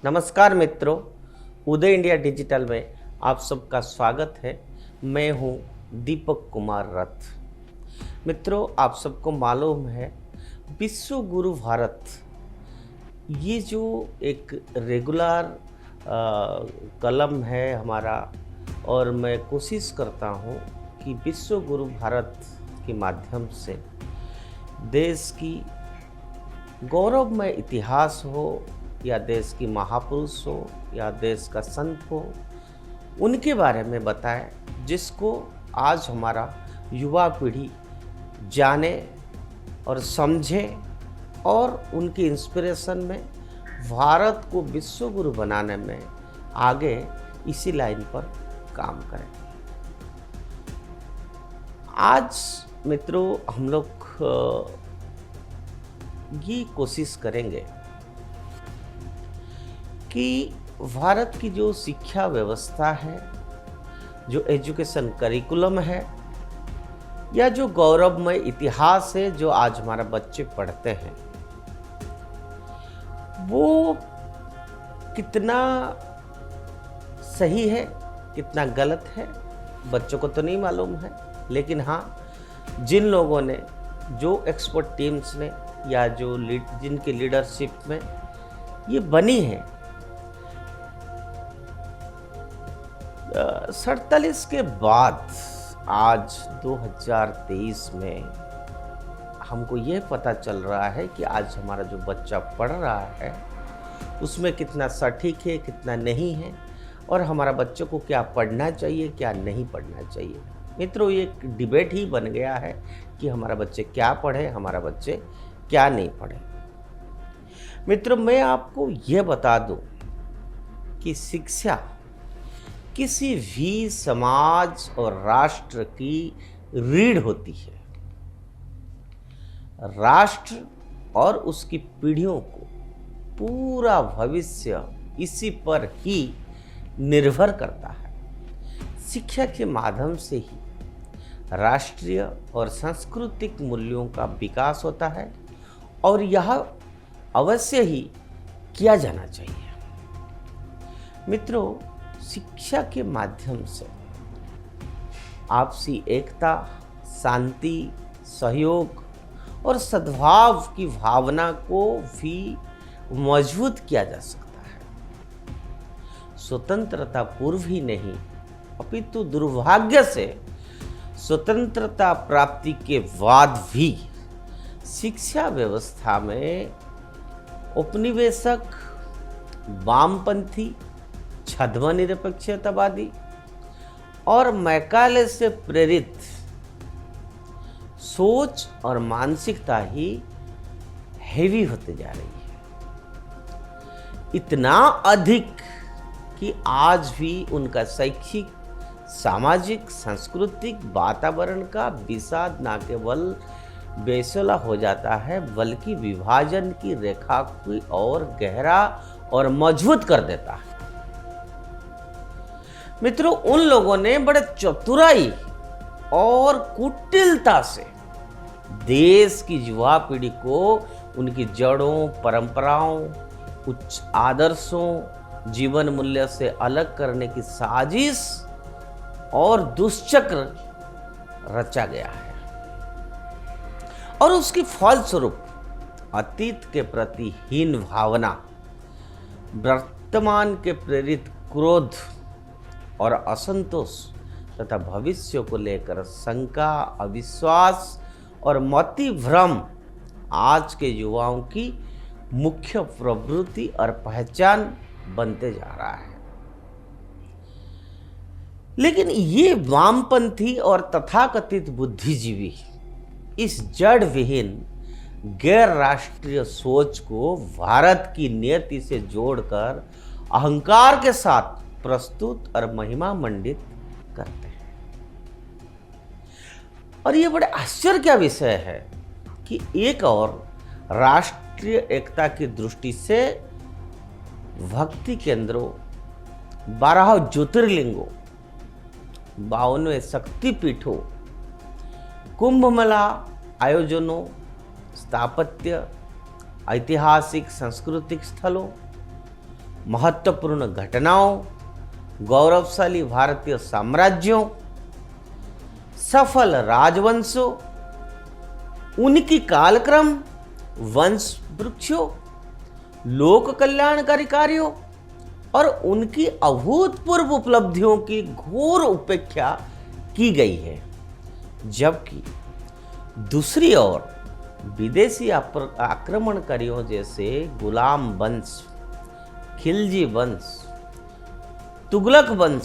नमस्कार मित्रों, उदय India digital में आप सबका स्वागत है। मैं हूं दीपक कुमार रथ। मित्रों, आप सबको मालूम है विश्व गुरु भारत ये जो एक रेगुलर कलम है हमारा, और मैं कोशिश करता हूं कि विश्व गुरु भारत के माध्यम से देश की गौरवमय इतिहास हो या देश की महापुरुष हो या देश का संत हो, उनके बारे में बताएं, जिसको आज हमारा युवा पीढ़ी जाने और समझे और उनकी इंस्पिरेशन में भारत को विश्व गुरु बनाने में आगे इसी लाइन पर काम करें। आज मित्रों हम लोग ये कोशिश करेंगे कि भारत की जो शिक्षा व्यवस्था है, जो एजुकेशन करिकुलम है, या जो गौरवमय इतिहास है जो आज हमारा बच्चे पढ़ते हैं, वो कितना सही है कितना गलत है बच्चों को तो नहीं मालूम है। लेकिन हाँ, जिन लोगों ने, जो एक्सपर्ट टीम्स ने या जो जिनकी लीडरशिप में ये बनी है, 47 के बाद आज 2023 में हमको ये पता चल रहा है कि आज हमारा जो बच्चा पढ़ रहा है उसमें कितना सटीक है कितना नहीं है, और हमारा बच्चों को क्या पढ़ना चाहिए क्या नहीं पढ़ना चाहिए। मित्रों, ये एक डिबेट ही बन गया है कि हमारा बच्चे क्या पढ़े, हमारा बच्चे क्या नहीं पढ़े। मित्रों, मैं आपको ये बता दूं कि शिक्षा किसी भी समाज और राष्ट्र की रीढ़ होती है। राष्ट्र और उसकी पीढ़ियों को पूरा भविष्य इसी पर ही निर्भर करता है। शिक्षा के माध्यम से ही राष्ट्रीय और सांस्कृतिक मूल्यों का विकास होता है, और यह अवश्य ही किया जाना चाहिए। मित्रों, शिक्षा के माध्यम से आपसी एकता, शांति, सहयोग और सद्भाव की भावना को भी मजबूत किया जा सकता है। स्वतंत्रता पूर्व ही नहीं, अपितु दुर्भाग्य से स्वतंत्रता प्राप्ति के बाद भी शिक्षा व्यवस्था में उपनिवेशक, वामपंथी, छद्मनिरपेक्षतावादी और मैकाले से प्रेरित सोच और मानसिकता ही हेवी होते जा रही है। इतना अधिक कि आज भी उनका शैक्षिक, सामाजिक, सांस्कृतिक वातावरण का विषाद न केवल बेसला हो जाता है, बल्कि विभाजन की रेखा को और गहरा और मजबूत कर देता है। मित्रों, उन लोगों ने बड़े चतुराई और कुटिलता से देश की युवा पीढ़ी को उनकी जड़ों, परंपराओं, उच्च आदर्शों, जीवन मूल्य से अलग करने की साजिश और दुष्चक्र रचा गया है, और उसकी फलस्वरूप अतीत के प्रति हीन भावना, वर्तमान के प्रेरित क्रोध और असंतोष तथा भविष्य को लेकर शंका, अविश्वास और मति भ्रम आज के युवाओं की मुख्य प्रवृत्ति और पहचान बनते जा रहा है। लेकिन ये वामपंथी और तथाकथित बुद्धिजीवी इस जड़ विहीन गैर राष्ट्रीय सोच को भारत की नियति से जोड़कर अहंकार के साथ प्रस्तुत और महिमा मंडित करते हैं। और ये बड़े आश्चर्य का विषय है कि एक और राष्ट्रीय एकता की दृष्टि से भक्ति केंद्रों, 12 ज्योतिर्लिंगों, 52वें शक्तिपीठों, कुंभ मेला आयोजनों, स्थापत्य, ऐतिहासिक सांस्कृतिक स्थलों महत्वपूर्ण घटनाओं, गौरवशाली भारतीय साम्राज्यों, सफल राजवंशों, उनकी कालक्रम, वंश वृक्षों, लोक कल्याणकारी कार्यों और उनकी अभूतपूर्व उपलब्धियों की घोर उपेक्षा की गई है। जबकि दूसरी ओर विदेशी आक्रमणकारियों जैसे गुलाम वंश, खिलजी वंश, तुगलक वंश,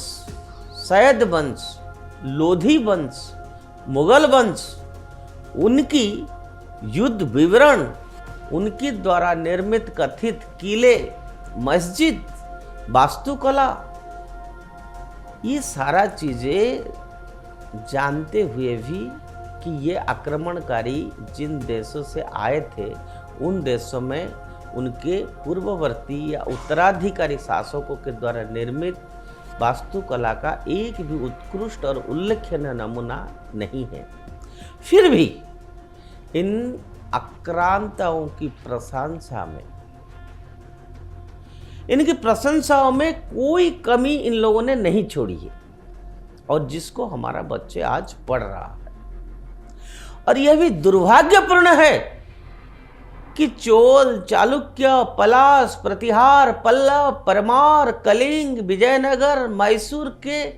सैयद वंश, लोधी वंश, मुगल वंश, उनकी युद्ध विवरण, उनके द्वारा निर्मित कथित किले, मस्जिद, वास्तुकला, ये सारा चीजें जानते हुए भी कि ये आक्रमणकारी जिन देशों से आए थे उन देशों में उनके पूर्ववर्ती या उत्तराधिकारी शासकों के द्वारा निर्मित वास्तुकला का एक भी उत्कृष्ट और उल्लेखनीय नमूना नहीं है। फिर भी इन आक्रांताओं की प्रशंसा में, इनकी प्रशंसाओं में कोई कमी इन लोगों ने नहीं छोड़ी है और जिसको हमारा बच्चे आज पढ़ रहा है। और यह भी दुर्भाग्यपूर्ण है कि चोल, चालुक्य, पलाश, प्रतिहार, पल्लव, परमार, कलिंग, विजयनगर, मैसूर के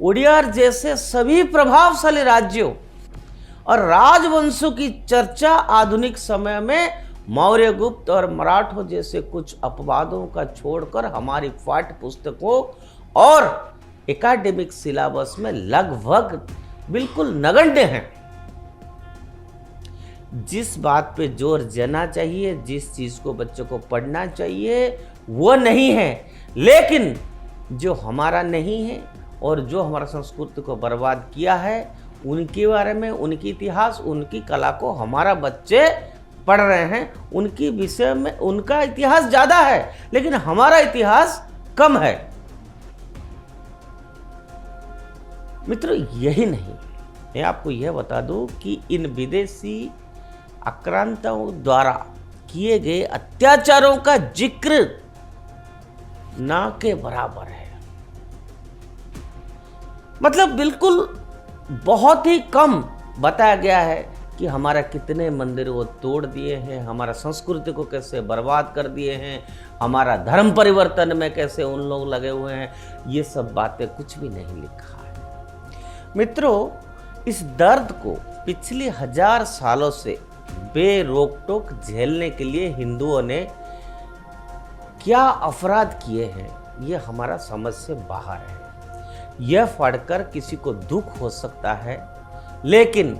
उड़ियार जैसे सभी प्रभावशाली राज्यों और राजवंशों की चर्चा आधुनिक समय में मौर्य, गुप्त और मराठों जैसे कुछ अपवादों का छोड़कर हमारी पाठ्य पुस्तकों और एकेडमिक सिलेबस में लगभग बिल्कुल नगण्य हैं। जिस बात पे जोर देना चाहिए, जिस चीज को बच्चों को पढ़ना चाहिए वो नहीं है, लेकिन जो हमारा नहीं है और जो हमारा संस्कृति को बर्बाद किया है उनके बारे में, उनकी इतिहास, उनकी कला को हमारा बच्चे पढ़ रहे हैं। उनकी विषय में उनका इतिहास ज्यादा है लेकिन हमारा इतिहास कम है। मित्रों, यही नहीं, मैं आपको यह बता दूं कि इन विदेशी आक्रांताओं द्वारा किए गए अत्याचारों का जिक्र ना के बराबर है। मतलब बिल्कुल बहुत ही कम बताया गया है कि हमारा कितने मंदिर वो तोड़ दिए हैं, हमारा संस्कृति को कैसे बर्बाद कर दिए हैं, हमारा धर्म परिवर्तन में कैसे उन लोग लगे हुए हैं। ये सब बातें कुछ भी नहीं लिखा है। मित्रों, इस दर्द को पिछले 1000 सालों से बेरोक-टोक झेलने के लिए हिंदुओं ने क्या अपराध किए हैं ये हमारा समझ से बाहर है। यह पढ़कर किसी को दुख हो सकता है, लेकिन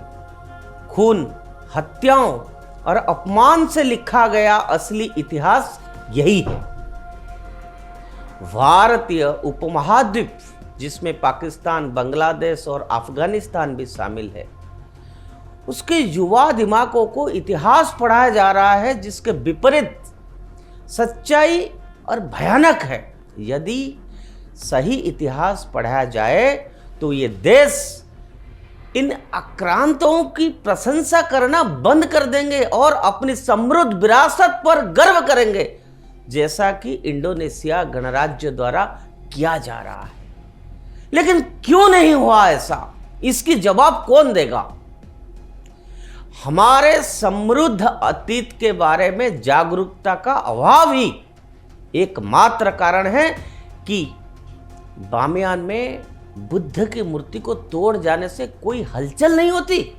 खून, हत्याओं और अपमान से लिखा गया असली इतिहास यही है। भारतीय उपमहाद्वीप, जिसमें पाकिस्तान, बांग्लादेश और अफगानिस्तान भी शामिल है, उसके युवा दिमागों को इतिहास पढ़ाया जा रहा है जिसके विपरीत सच्चाई और भयानक है। यदि सही इतिहास पढ़ाया जाए तो ये देश इन आक्रांतों की प्रशंसा करना बंद कर देंगे और अपनी समृद्ध विरासत पर गर्व करेंगे, जैसा कि इंडोनेशिया गणराज्य द्वारा किया जा रहा है। लेकिन क्यों नहीं हुआ ऐसा, इसकी जवाब कौन देगा? हमारे समृद्ध अतीत के बारे में जागरूकता का अभाव ही एकमात्र कारण है कि बामियान में बुद्ध की मूर्ति को तोड़ जाने से कोई हलचल नहीं होती।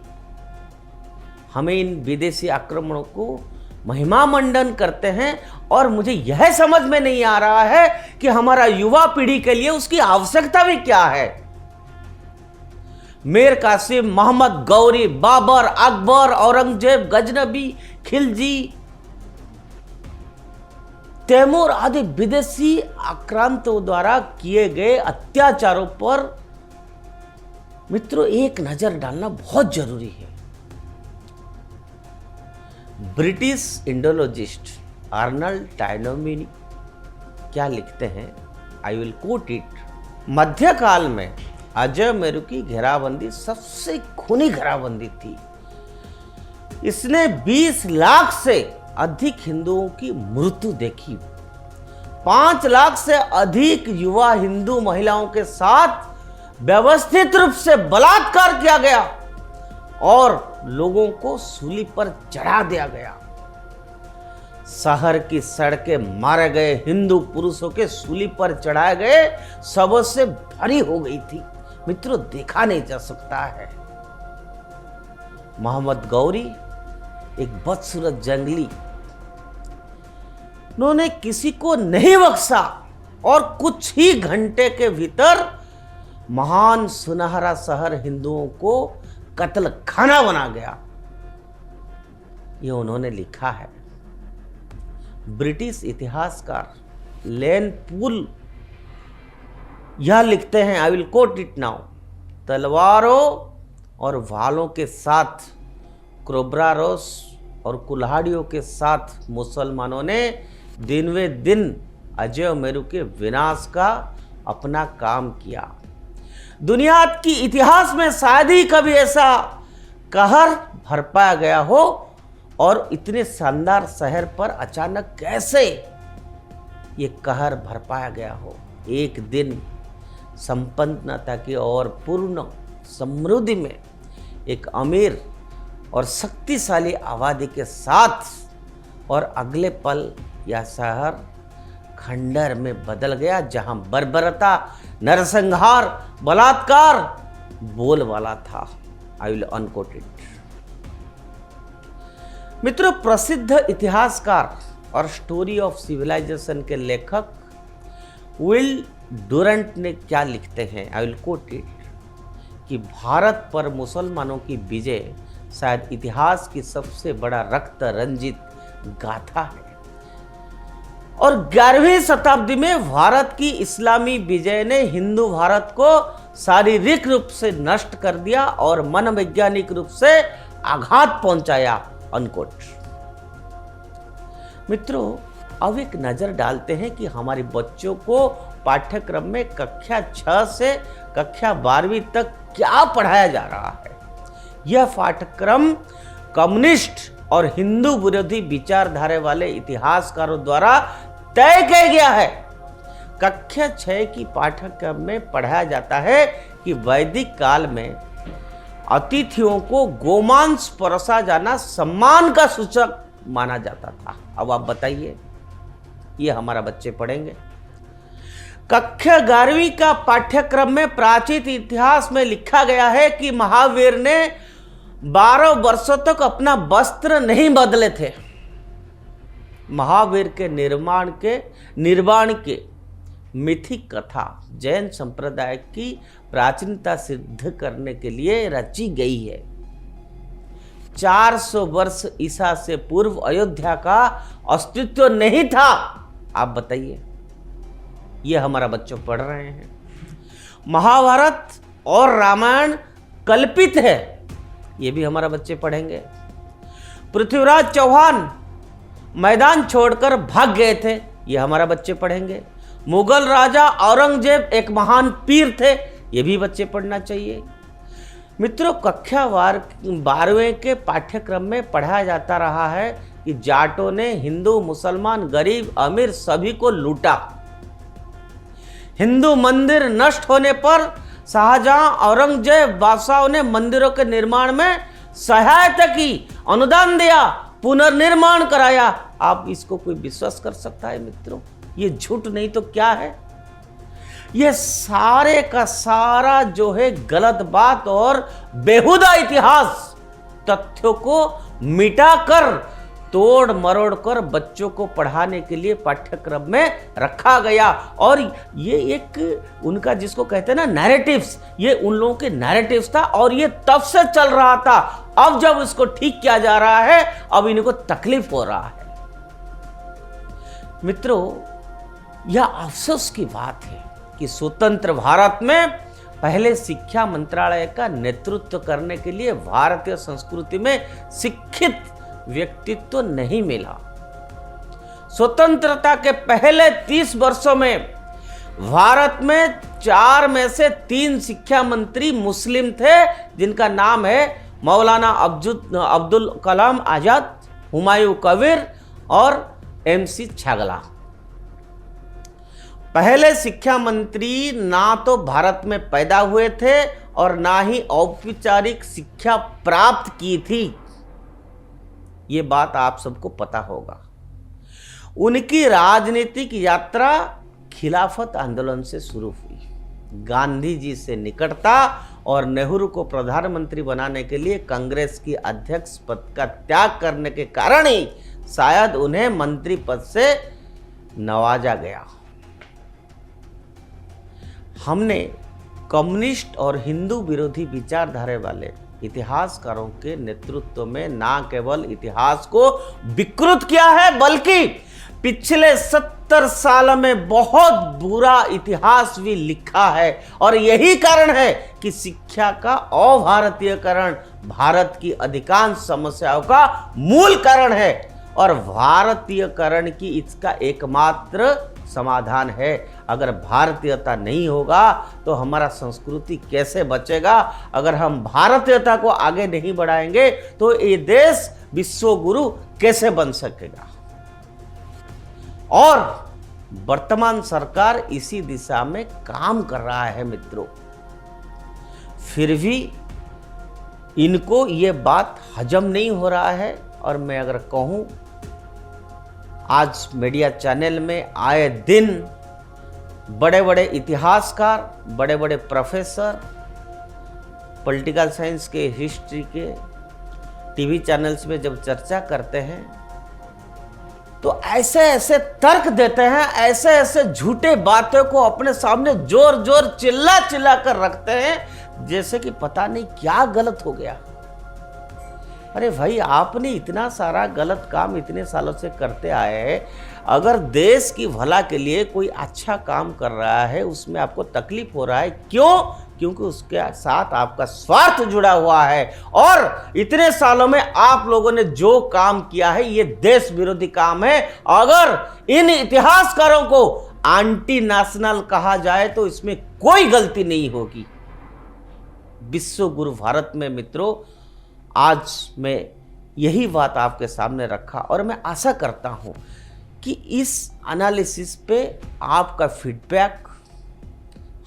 हमें इन विदेशी आक्रमणों को महिमा मंडन करते हैं और मुझे यह समझ में नहीं आ रहा है कि हमारा युवा पीढ़ी के लिए उसकी आवश्यकता भी क्या है। मीर कासिम, मोहम्मद गौरी, बाबर, अकबर, औरंगजेब, गजनबी, खिलजी, तैमूर आदि विदेशी आक्रांतों द्वारा किए गए अत्याचारों पर मित्रों एक नजर डालना बहुत जरूरी है। ब्रिटिश इंडोलॉजिस्ट आर्नल्ड टाइनोमिनी क्या लिखते हैं, आई विल कोट इट। मध्यकाल में अजय मेरू की घेराबंदी सबसे खूनी घेराबंदी थी। इसने 20 लाख से अधिक हिंदुओं की मृत्यु देखी। 5 लाख से अधिक युवा हिंदू महिलाओं के साथ व्यवस्थित रूप से बलात्कार किया गया और लोगों को सूली पर चढ़ा दिया गया। शहर की सड़कें मारे गए हिंदू पुरुषों के सूली पर चढ़ाए गए शवों से भरी हो गई थी। मित्रों, देखा नहीं जा सकता है। मोहम्मद गौरी एक बदसूरत जंगली, उन्होंने किसी को नहीं बख्शा और कुछ ही घंटे के भीतर महान सुनहरा शहर हिंदुओं को कत्ल खाना बना गया। ये उन्होंने लिखा है। ब्रिटिश इतिहासकार लेन पूल यह लिखते हैं, I will quote it now, तलवारों और भालों के साथ, क्रोब्रारोस और कुल्हाड़ियों के साथ मुसलमानों ने दिन वे दिन अजय मेरू के विनाश का अपना काम किया। दुनिया की इतिहास में शायद ही कभी ऐसा कहर भरपाया गया हो और इतने शानदार शहर पर अचानक कैसे ये कहर भरपाया गया हो। एक दिन संपन्नता की और पूर्ण समृद्धि में एक अमीर और शक्तिशाली आबादी के साथ, और अगले पल यह शहर खंडर में बदल गया जहां बर्बरता, नरसंहार, बलात्कार बोलबाला था। I will unquote it. मित्रों, प्रसिद्ध इतिहासकार और स्टोरी ऑफ सिविलाइजेशन के लेखक विल डुरंट ने क्या लिखते हैं, आई विल कोट इट, कि भारत पर मुसलमानों की विजय शायद इतिहास की सबसे बड़ा रक्त रंजित गाथा है और 11वीं शताब्दी में भारत की इस्लामी विजय ने हिंदू भारत को शारीरिक रूप से नष्ट कर दिया और मनोवैज्ञानिक रूप से आघात पहुंचाया। अनकोट। मित्रों, अब एक नजर डालते हैं कि हमारे बच्चों को पाठ्यक्रम में कक्षा 6 से कक्षा 12वीं तक क्या पढ़ाया जा रहा है। यह पाठ्यक्रम कम्युनिस्ट और हिंदू विरोधी विचारधारा वाले इतिहासकारों द्वारा तय किया गया है। कक्षा 6 की पाठ्यक्रम में पढ़ाया जाता है कि वैदिक काल में अतिथियों को गोमांस परोसा जाना सम्मान का सूचक माना जाता था। अब आप बताइए, ये हमारा बच्चे पढ़ेंगे। कक्षा 11वीं का पाठ्यक्रम में प्राचीन इतिहास में लिखा गया है कि महावीर ने 12 वर्षों तक अपना वस्त्र नहीं बदले थे। महावीर के निर्वाण के मिथिक कथा जैन संप्रदाय की प्राचीनता सिद्ध करने के लिए रची गई है। 400 वर्ष ईसा से पूर्व अयोध्या का अस्तित्व नहीं था। आप बताइए, ये हमारा बच्चों पढ़ रहे हैं। महाभारत और रामायण कल्पित है, ये भी हमारा बच्चे पढ़ेंगे। पृथ्वीराज चौहान मैदान छोड़कर भाग गए थे, ये हमारा बच्चे पढ़ेंगे। मुगल राजा औरंगजेब एक महान पीर थे, ये भी बच्चे पढ़ना चाहिए। मित्रों, कक्षा 12वें के पाठ्यक्रम में पढ़ाया जाता रहा है कि जाटों ने हिंदू, मुसलमान, गरीब, अमीर सभी को लूटा। हिंदू मंदिर नष्ट होने पर शाहजहां, औरंगजेब बादशाहों ने मंदिरों के निर्माण में सहायता की, अनुदान दिया, पुनर्निर्माण कराया। आप इसको कोई विश्वास कर सकता है? मित्रों, ये झूठ नहीं तो क्या है? ये सारे का सारा जो है गलत बात और बेहुदा इतिहास तथ्यों को मिटाकर, तोड़ मरोड़ कर बच्चों को पढ़ाने के लिए पाठ्यक्रम में रखा गया। और ये एक उनका जिसको कहते हैं ना नैरेटिव्स, ये उन लोगों के नैरेटिव्स था और ये तब से चल रहा था। अब जब इसको ठीक किया जा रहा है, अब इनको तकलीफ हो रहा है। मित्रों, यह अफसोस की बात है कि स्वतंत्र भारत में पहले शिक्षा मंत्रालय का नेतृत्व करने के लिए भारतीय संस्कृति में शिक्षित व्यक्तित्व नहीं मिला। स्वतंत्रता के पहले 30 वर्षों में भारत में 4 में से 3 शिक्षा मंत्री मुस्लिम थे, जिनका नाम है मौलाना अब्दुल कलाम आजाद, हुमायूं कबीर और MC छागला। पहले शिक्षा मंत्री ना तो भारत में पैदा हुए थे और ना ही औपचारिक शिक्षा प्राप्त की थी। ये बात आप सबको पता होगा। उनकी राजनीतिक यात्रा खिलाफत आंदोलन से शुरू हुई। गांधी जी से निकटता और नेहरू को प्रधानमंत्री बनाने के लिए कांग्रेस की अध्यक्ष पद का त्याग करने के कारण ही शायद उन्हें मंत्री पद से नवाजा गया। हमने कम्युनिस्ट और हिंदू विरोधी विचारधारा वाले इतिहासकारों के नेतृत्व में ना केवल इतिहास को विकृत किया है बल्कि पिछले 70 साल में बहुत बुरा इतिहास भी लिखा है। और यही कारण है कि शिक्षा का अभारतीयकरण भारत की अधिकांश समस्याओं का मूल कारण है और भारतीयकरण की इसका एकमात्र समाधान है। अगर भारतीयता नहीं होगा तो हमारा संस्कृति कैसे बचेगा? अगर हम भारतीयता को आगे नहीं बढ़ाएंगे तो ये देश विश्व गुरु कैसे बन सकेगा? और वर्तमान सरकार इसी दिशा में काम कर रहा है मित्रों। फिर भी इनको ये बात हजम नहीं हो रहा है। और मैं अगर कहूं, आज मीडिया चैनल में आए दिन बड़े बड़े इतिहासकार, बड़े बड़े प्रोफेसर, पॉलिटिकल साइंस के, हिस्ट्री के टीवी चैनल्स में जब चर्चा करते हैं तो ऐसे ऐसे तर्क देते हैं, ऐसे ऐसे झूठे बातों को अपने सामने जोर जोर चिल्ला चिल्ला कर रखते हैं जैसे कि पता नहीं क्या गलत हो गया। अरे भाई, आपने इतना सारा गलत काम इतने सालों से करते आए हैं। अगर देश की भला के लिए कोई अच्छा काम कर रहा है, उसमें आपको तकलीफ हो रहा है, क्यों? क्योंकि उसके साथ आपका स्वार्थ जुड़ा हुआ है। और इतने सालों में आप लोगों ने जो काम किया है ये देश विरोधी काम है। अगर इन इतिहासकारों को एंटी नेशनल कहा जाए तो इसमें कोई गलती नहीं होगी। विश्व गुरु भारत में मित्रों, आज मैं यही बात आपके सामने रखा और मैं आशा करता हूं कि इस एनालिसिस पे आपका फीडबैक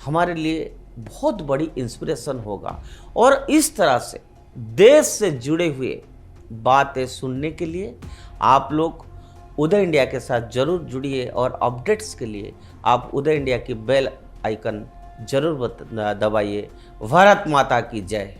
हमारे लिए बहुत बड़ी इंस्पिरेशन होगा। और इस तरह से देश से जुड़े हुए बातें सुनने के लिए आप लोग उदय इंडिया के साथ जरूर जुड़िए और अपडेट्स के लिए आप उदय इंडिया की बेल आइकन जरूर दबाइए। भारत माता की जय।